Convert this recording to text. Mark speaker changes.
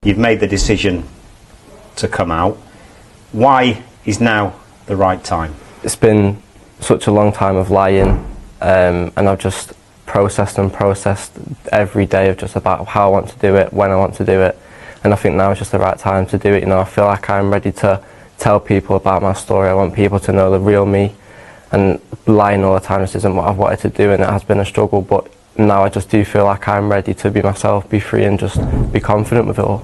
Speaker 1: You've made the decision to come out. Why is now the right time?
Speaker 2: It's been such a long time of lying, and I've just processed every day of just about how I want to do it, when I want to do it, and I think now is just the right time to do it. You know, I feel like I'm ready to tell people about my story. I want people to know the real me, and lying all the time just isn't what I've wanted to do, and it has been a struggle, but now I just do feel like I'm ready to be myself, be free, and just be confident with it all.